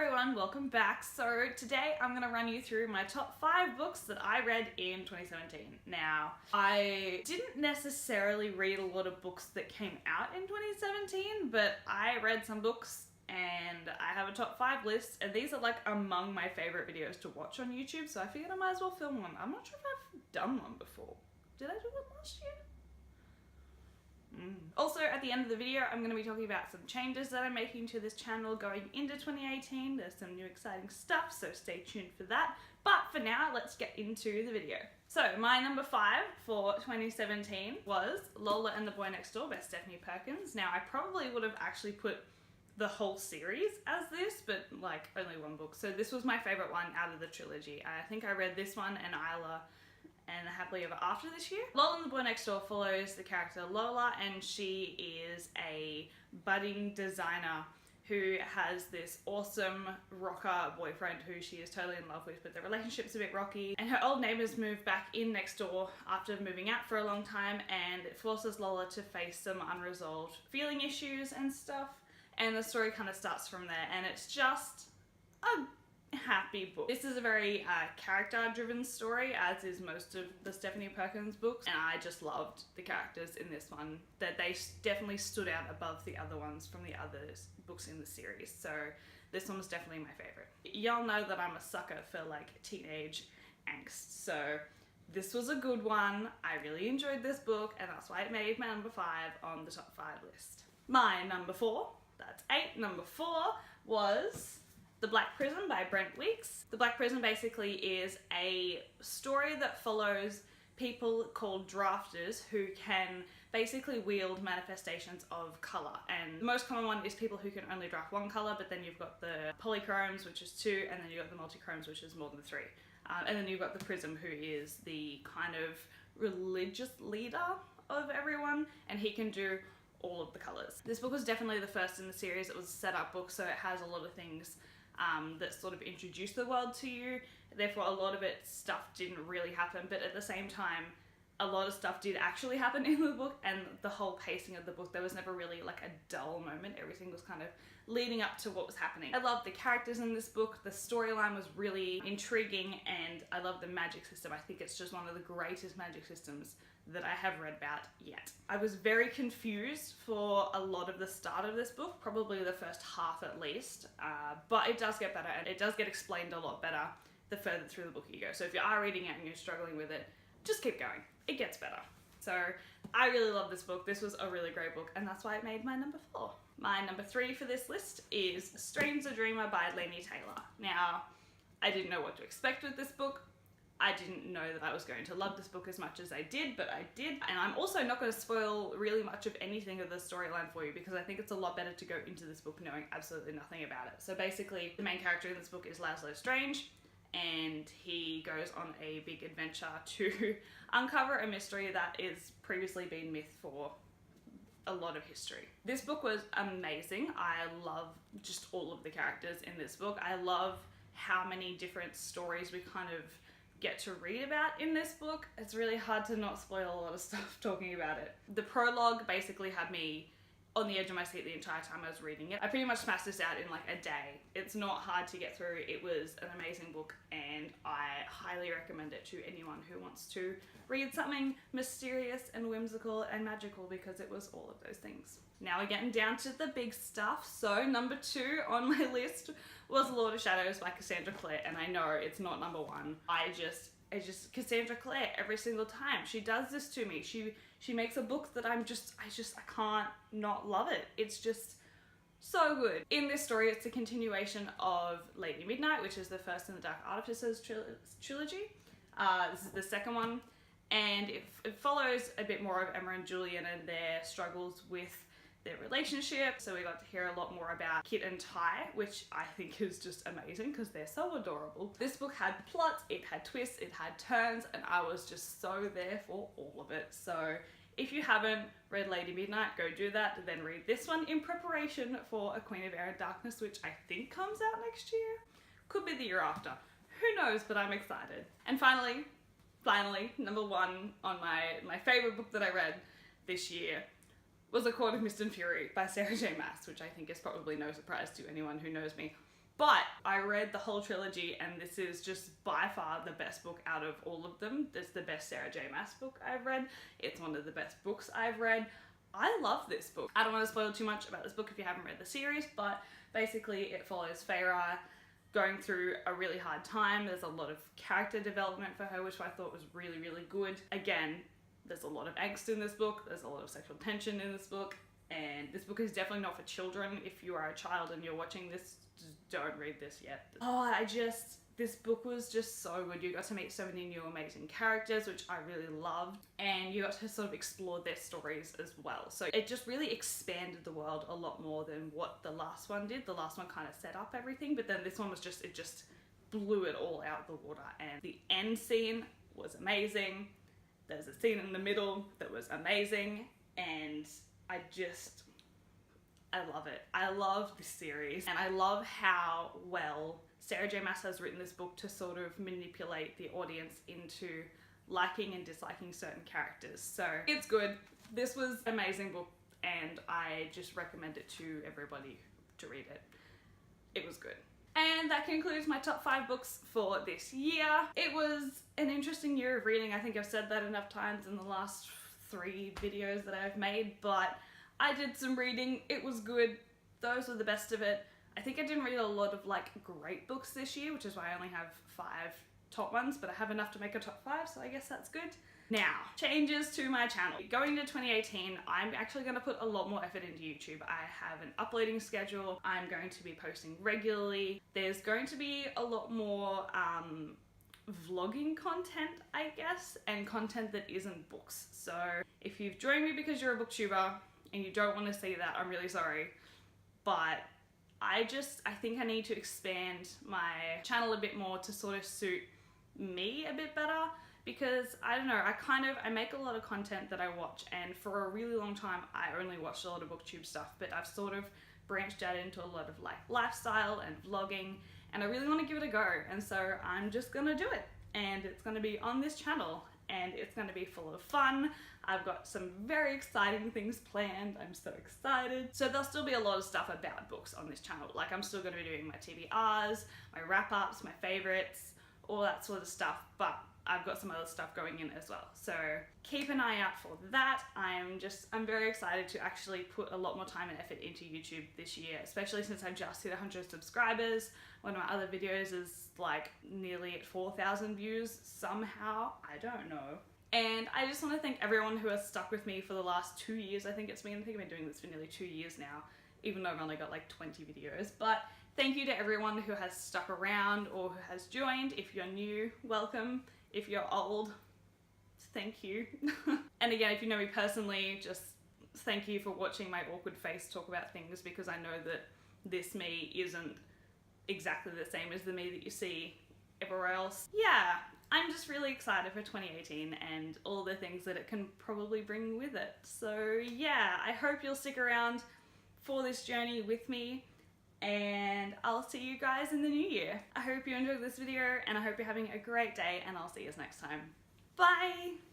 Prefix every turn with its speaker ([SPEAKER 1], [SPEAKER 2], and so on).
[SPEAKER 1] everyone, welcome back. So today I'm going to run you through my top 5 books that I read in 2017. Now, I didn't necessarily read a lot of books that came out in 2017, but I read some books and I have a top 5 list, and these are like among my favorite videos to watch on YouTube, so I figured I might as well film one. I'm not sure if I've done one before. Did I do one last year? Also, at the end of the video, I'm going to be talking about some changes that I'm making to this channel going into 2018. There's some new exciting stuff, so stay tuned for that. But for now, let's get into the video. So, my number 5 for 2017 was Lola and the Boy Next Door by Stephanie Perkins. Now, I probably would have actually put the whole series as this, but like only one book. So this was my favorite one out of the trilogy. I think I read this one and Isla and Happily Ever After this year. Lola and the Boy Next Door follows the character Lola, and she is a budding designer who has this awesome rocker boyfriend who she is totally in love with, but the relationship's a bit rocky, and her old neighbours move back in next door after moving out for a long time, and it forces Lola to face some unresolved feeling issues and stuff, and the story kind of starts from there, and it's just a happy book. This is a very character-driven story, as is most of the Stephanie Perkins books, and I just loved the characters in this one. That they definitely stood out above the other ones from the other books in the series, so this one was definitely my favorite. Y'all know that I'm a sucker for like teenage angst, so this was a good one. I really enjoyed this book, and that's why it made my number 5 on the top 5 list. My number 4, that's 8, number 4 was The Black Prison by Brent Weeks. The Black Prison basically is a story that follows people called drafters who can basically wield manifestations of colour, and the most common one is people who can only draft one colour, but then you've got the polychromes, which is 2, and then you've got the multichromes, which is more than 3. And then you've got the Prism, who is the kind of religious leader of everyone, and he can do all of the colours. This book was definitely the first in the series. It was a setup book, so it has a lot of things that sort of introduce the world to you. Therefore, a lot of it stuff didn't really happen, but at the same time, a lot of stuff did actually happen in the book, and the whole pacing of the book, there was never really like a dull moment. Everything was kind of leading up to what was happening. I loved the characters in this book. The storyline was really intriguing, and I love the magic system. I think it's just one of the greatest magic systems that I have read about yet. I was very confused for a lot of the start of this book, probably the first half at least, but it does get better, and it does get explained a lot better the further through the book you go. So if you are reading it and you're struggling with it, just keep going. It gets better. So I really love this book. This was a really great book, and that's why it made my number 4. My number 3 for this list is Strange the Dreamer by Laini Taylor. Now, I didn't know what to expect with this book. I didn't know that I was going to love this book as much as I did, but I did. And I'm also not going to spoil really much of anything of the storyline for you, because I think it's a lot better to go into this book knowing absolutely nothing about it. So basically, the main character in this book is Laszlo Strange, and he goes on a big adventure to uncover a mystery that is previously been myth for a lot of history. This book was amazing. I love just all of the characters in this book. I love how many different stories we kind of get to read about in this book. It's really hard to not spoil a lot of stuff talking about it. The prologue basically had me on the edge of my seat the entire time I was reading it. I pretty much smashed this out in like a day. It's not hard to get through. It was an amazing book, and I highly recommend it to anyone who wants to read something mysterious and whimsical and magical, because it was all of those things. Now we're getting down to the big stuff. So number 2 on my list was Lord of Shadows by Cassandra Clare, and I know it's not number 1. I just Cassandra Clare, every single time she does this to me. She makes a book that I can't not love it. It's just so good. In this story, it's a continuation of Lady Midnight, which is the first in the Dark Artificers trilogy. This is the second one, and it follows a bit more of Emma and Julian and their struggles with their relationship. So we got to hear a lot more about Kit and Ty, which I think is just amazing because they're so adorable. This book had plots, it had twists, it had turns, and I was just so there for all of it. So if you haven't read Lady Midnight, go do that, then read this one in preparation for A Queen of Air and Darkness, which I think comes out next year. Could be the year after. Who knows, but I'm excited. And finally, number 1 on my favorite book that I read this year was A Court of Mist and Fury by Sarah J Maas, which I think is probably no surprise to anyone who knows me. But I read the whole trilogy and this is just by far the best book out of all of them. It's the best Sarah J Maas book I've read. It's one of the best books I've read. I love this book. I don't want to spoil too much about this book if you haven't read the series, but basically it follows Feyre going through a really hard time. There's a lot of character development for her, which I thought was really, really good. Again, there's a lot of angst in this book. There's a lot of sexual tension in this book. And this book is definitely not for children. If you are a child and you're watching this, just don't read this yet. Oh, this book was just so good. You got to meet so many new amazing characters, which I really loved. And you got to sort of explore their stories as well. So it just really expanded the world a lot more than what the last one did. The last one kind of set up everything, but then this one was just, it just blew it all out the water. And the end scene was amazing. There's a scene in the middle that was amazing. And I love it. I love this series and I love how well Sarah J Maas has written this book to sort of manipulate the audience into liking and disliking certain characters. So it's good. This was an amazing book and I just recommend it to everybody to read it. It was good. And that concludes my top 5 books for this year. It was an interesting year of reading. I think I've said that enough times in the last 3 videos that I've made, but I did some reading. It was good. Those were the best of it. I think I didn't read a lot of like great books this year, which is why I only have 5 top ones, but I have enough to make a top 5, so I guess that's good. Now, changes to my channel. Going into 2018, I'm actually going to put a lot more effort into YouTube. I have an uploading schedule. I'm going to be posting regularly. There's going to be a lot more vlogging content, I guess, and content that isn't books. So if you've joined me because you're a booktuber and you don't want to see that, I'm really sorry. But I think I need to expand my channel a bit more to sort of suit me a bit better, because I don't know, I make a lot of content that I watch, and for a really long time I only watched a lot of booktube stuff, but I've sort of branched out into a lot of like lifestyle and vlogging, and I really want to give it a go, and so I'm just gonna do it, and it's gonna be on this channel, and it's gonna be full of fun. I've got some very exciting things planned. I'm so excited. So there'll still be a lot of stuff about books on this channel. Like I'm still gonna be doing my TBRs, my wrap-ups, my favorites, all that sort of stuff, but I've got some other stuff going in as well. So keep an eye out for that. I'm very excited to actually put a lot more time and effort into YouTube this year, especially since I've just hit 100 subscribers. One of my other videos is like nearly at 4,000 views somehow. I don't know. And I just want to thank everyone who has stuck with me for the last 2 years. I think I've been doing this for nearly 2 years now, even though I've only got like 20 videos. But thank you to everyone who has stuck around or who has joined. If you're new, welcome. If you're old, thank you. And again, if you know me personally, just thank you for watching my awkward face talk about things, because I know that this me isn't exactly the same as the me that you see everywhere else. Yeah, I'm just really excited for 2018 and all the things that it can probably bring with it. So yeah, I hope you'll stick around for this journey with me, and I'll see you guys in the new year. I hope you enjoyed this video and I hope you're having a great day, and I'll see you next time. Bye!